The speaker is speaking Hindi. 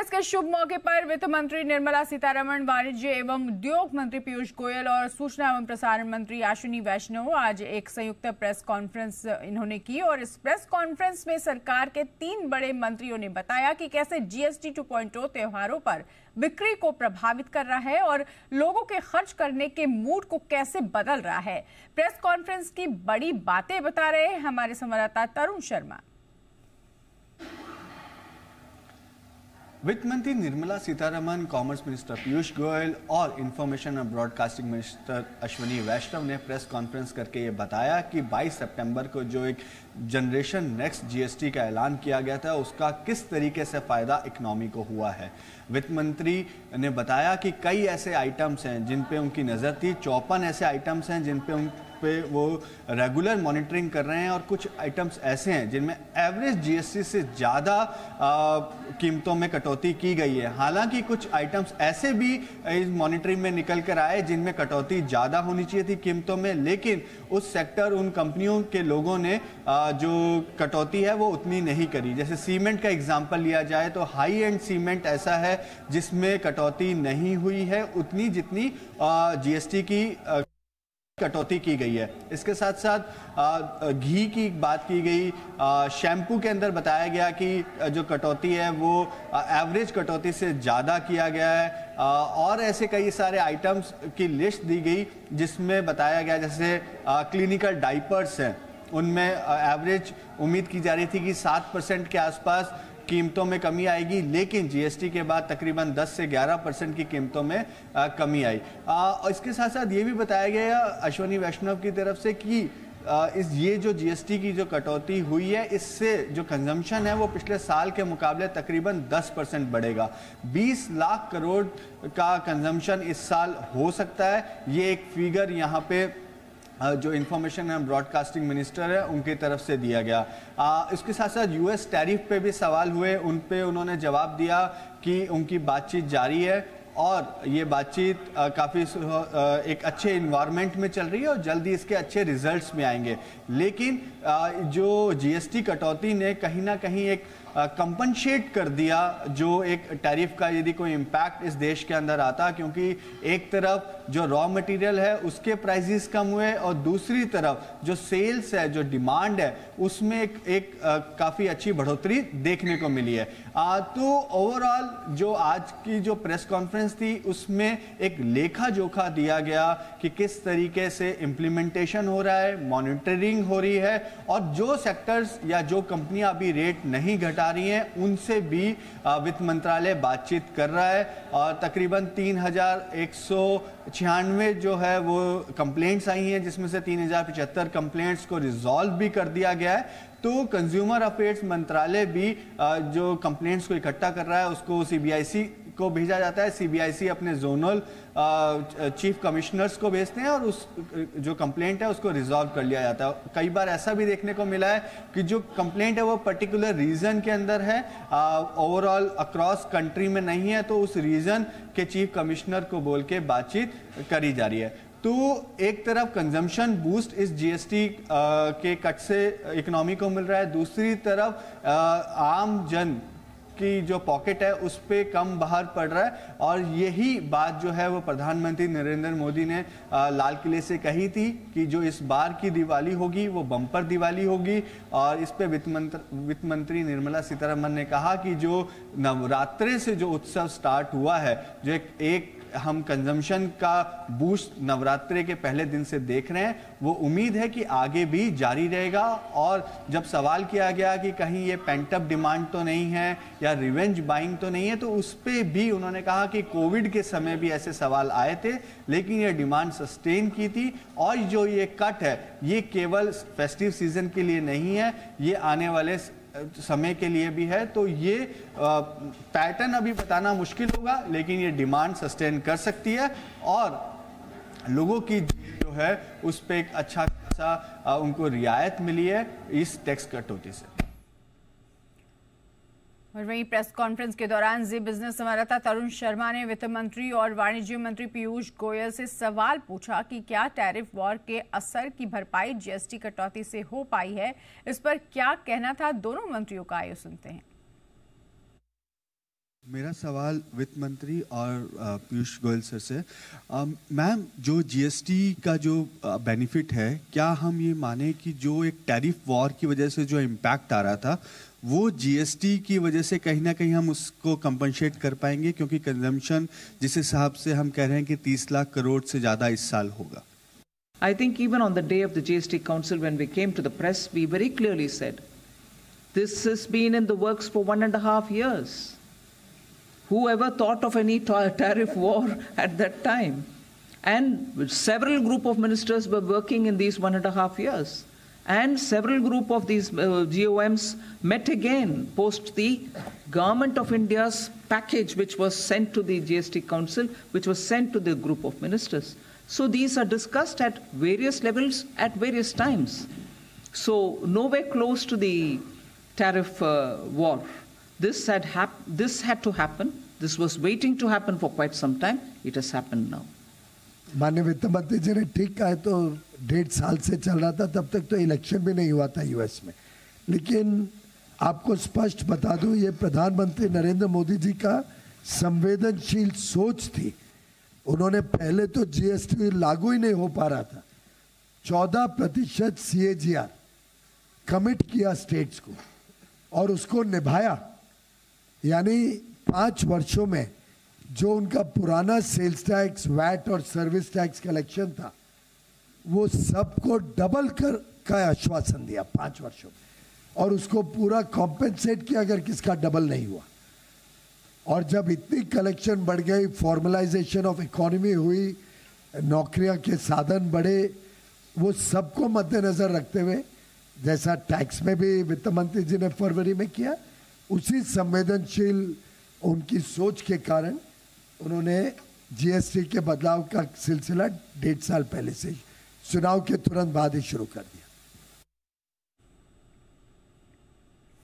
धनतेरस के शुभ मौके पर वित्त मंत्री निर्मला सीतारमण, वाणिज्य एवं उद्योग मंत्री पीयूष गोयल और सूचना एवं प्रसारण मंत्री अश्विनी वैष्णव आज एक संयुक्त प्रेस कॉन्फ्रेंस इन्होंने की। और इस प्रेस कॉन्फ्रेंस में सरकार के 3 बड़े मंत्रियों ने बताया कि कैसे जीएसटी 2.0 त्योहारों पर बिक्री को प्रभावित कर रहा है और लोगों के खर्च करने के मूड को कैसे बदल रहा है। प्रेस कॉन्फ्रेंस की बड़ी बातें बता रहे हैं हमारे संवाददाता तरुण शर्मा। वित्त मंत्री निर्मला सीतारमण, कॉमर्स मिनिस्टर पीयूष गोयल और इंफॉर्मेशन और ब्रॉडकास्टिंग मिनिस्टर अश्विनी वैष्णव ने प्रेस कॉन्फ्रेंस करके ये बताया कि 22 सितंबर को जो एक जनरेशन नेक्स्ट जीएसटी का ऐलान किया गया था, उसका किस तरीके से फ़ायदा इकोनॉमी को हुआ है। वित्त मंत्री ने बताया कि कई ऐसे आइटम्स हैं जिन पे उनकी नज़र थी, 54 ऐसे आइटम्स हैं जिन पे वो रेगुलर मॉनिटरिंग कर रहे हैं और कुछ आइटम्स ऐसे हैं जिनमें एवरेज जीएसटी से ज़्यादा कीमतों में कटौती की गई है। हालांकि कुछ आइटम्स ऐसे भी इस मॉनिटरिंग में निकल कर आए जिनमें कटौती ज़्यादा होनी चाहिए थी कीमतों में, लेकिन उस सेक्टर, उन कंपनियों के लोगों ने जो कटौती है वो उतनी नहीं करी। जैसे सीमेंट का एग्जाम्पल लिया जाए तो हाई एंड सीमेंट ऐसा है जिसमें कटौती नहीं हुई है उतनी जितनी जीएसटी की कटौती की गई है। इसके साथ साथ घी की बात की गई, शैम्पू के अंदर बताया गया कि जो कटौती है वो एवरेज कटौती से ज़्यादा किया गया है। और ऐसे कई सारे आइटम्स की लिस्ट दी गई जिसमें बताया गया, जैसे क्लिनिकल डाइपर्स हैं, उनमें एवरेज उम्मीद की जा रही थी कि 7% के आसपास कीमतों में कमी आएगी, लेकिन जीएसटी के बाद तकरीबन 10 से 11% की कीमतों में कमी आई। इसके साथ साथ ये भी बताया गया अश्विनी वैष्णव की तरफ से कि ये जो जीएसटी की जो कटौती हुई है, इससे जो कंजम्पशन है वो पिछले साल के मुकाबले तकरीबन 10% बढ़ेगा। 20 लाख करोड़ का कंजम्पशन इस साल हो सकता है। ये एक फिगर यहाँ पे जो इंफॉर्मेशन एंड ब्रॉडकास्टिंग मिनिस्टर है उनकी तरफ से दिया गया। इसके साथ साथ यूएस टैरिफ पे भी सवाल हुए, उन पे उन्होंने जवाब दिया कि उनकी बातचीत जारी है और ये बातचीत काफ़ी एक अच्छे इन्वायरमेंट में चल रही है और जल्दी इसके अच्छे रिजल्ट्स में आएंगे। लेकिन जो जीएसटी कटौती ने कहीं ना कहीं एक कंपनसेट कर दिया जो एक टैरिफ का यदि कोई इम्पैक्ट इस देश के अंदर आता, क्योंकि एक तरफ जो रॉ मटेरियल है उसके प्राइसेस कम हुए और दूसरी तरफ जो सेल्स है, जो डिमांड है, उसमें एक काफ़ी अच्छी बढ़ोतरी देखने को मिली है। तो ओवरऑल जो आज की जो प्रेस कॉन्फ्रेंस थी उसमें एक लेखा जोखा दिया गया कि किस तरीके से इम्प्लीमेंटेशन हो रहा है, मॉनिटरिंग हो रही है और जो सेक्टर्स या जो कंपनियां अभी रेट नहीं घटा रही हैं उनसे भी वित्त मंत्रालय बातचीत कर रहा है। और तकरीबन 3196 जो है वो कंप्लेंट्स आई हैं, जिसमें से 3075 कंप्लेंट्स को रिजॉल्व भी कर दिया गया है। तो कंज्यूमर अफेयर्स मंत्रालय भी जो कंप्लेंट्स को इकट्ठा कर रहा है उसको सीबीआईसी को भेजा जाता है। सीबीआईसी अपने जोनल चीफ कमिश्नर्स को भेजते हैं और उस जो कंप्लेंट है उसको रिजॉल्व कर लिया जाता है। कई बार ऐसा भी देखने को मिला है कि जो कंप्लेंट है वो पर्टिकुलर रीजन के अंदर है, ओवरऑल अक्रॉस कंट्री में नहीं है, तो उस रीजन के चीफ कमिश्नर को बोल के बातचीत करी जा रही है। तो एक तरफ कंजम्पशन बूस्ट इस जीएसटी के कट से इकोनॉमी को मिल रहा है, दूसरी तरफ आम जन की जो पॉकेट है उस पे कम बाहर पड़ रहा है। और यही बात जो है वो प्रधानमंत्री नरेंद्र मोदी ने लाल किले से कही थी कि जो इस बार की दिवाली होगी वो बम्पर दिवाली होगी। और इस पे वित्त मंत्री निर्मला सीतारमण ने कहा कि जो नवरात्रे से जो उत्सव स्टार्ट हुआ है, जो एक हम कंजम्पशन का बूस्ट नवरात्रे के पहले दिन से देख रहे हैं, वो उम्मीद है कि आगे भी जारी रहेगा। और जब सवाल किया गया कि कहीं ये पेंट अप डिमांड तो नहीं है या रिवेंज बाइंग तो नहीं है, तो उस पे भी उन्होंने कहा कि कोविड के समय भी ऐसे सवाल आए थे, लेकिन ये डिमांड सस्टेन की थी। और जो ये कट है ये केवल फेस्टिव सीजन के लिए नहीं है, ये आने वाले समय के लिए भी है। तो ये पैटर्न अभी बताना मुश्किल होगा, लेकिन ये डिमांड सस्टेन कर सकती है और लोगों की जो है उस पर एक अच्छा खासा उनको रियायत मिली है इस टैक्स कटौती से। और वहीं प्रेस कॉन्फ्रेंस के दौरान जी बिजनेस संवाददाता तरुण शर्मा ने वित्त मंत्री और वाणिज्य मंत्री पीयूष गोयल से सवाल पूछा कि क्या टैरिफ वॉर के असर की भरपाई जीएसटी कटौती से हो पाई है। इस पर क्या कहना था दोनों मंत्रियों का, आइए सुनते हैं। मेरा सवाल वित्त मंत्री और पीयूष गोयल सर से। मैम, जो जीएसटी का जो बेनिफिट है, क्या हम ये माने कि जो एक टैरिफ वॉर की वजह से जो इम्पैक्ट आ रहा था, वो जीएसटी की वजह से कहीं ना कहीं हम उसको कंपनसेट कर पाएंगे? क्योंकि कंजम्पशन जिस हिसाब से हम कह रहे हैं कि 30 लाख करोड़ से ज़्यादा इस साल होगा। I think even on the day of the GST Council, when we came to the press, we very clearly said, this has been in the works for 1.5 years. Whoever thought of any tariff war at that time? And several group of ministers were working in these 1.5 years. And several group of these GOMs met again post the Government of India's package, which was sent to the GST Council, which was sent to the group of ministers. So these are discussed at various levels at various times. So nowhere close to the tariff war. This had to happen. This was waiting to happen for quite some time. It has happened now. माननीय वित्त मंत्री जी ने ठीक कहा है, तो 1.5 साल से चल रहा था, तब तक तो इलेक्शन भी नहीं हुआ था यूएस में। लेकिन आपको स्पष्ट बता दूं, ये प्रधानमंत्री नरेंद्र मोदी जी का संवेदनशील सोच थी। उन्होंने पहले तो जीएसटी लागू ही नहीं हो पा रहा था, 14% CAGR कमिट किया स्टेट्स को और उसको निभाया। यानी 5 वर्षों में जो उनका पुराना सेल्स टैक्स, वैट और सर्विस टैक्स कलेक्शन था, वो सबको डबल का आश्वासन दिया 5 वर्षों में, और उसको पूरा कॉम्पेंसेट किया अगर किसका डबल नहीं हुआ। और जब इतनी कलेक्शन बढ़ गई, फॉर्मलाइजेशन ऑफ इकोनॉमी हुई, नौकरियां के साधन बढ़े, वो सबको मद्देनजर रखते हुए, जैसा टैक्स में भी वित्त मंत्री जी ने फरवरी में किया, उसी संवेदनशील उनकी सोच के कारण उन्होंने जीएसटी के बदलाव का सिलसिला 1.5 साल पहले से चुनाव के तुरंत बाद ही शुरू कर दिया।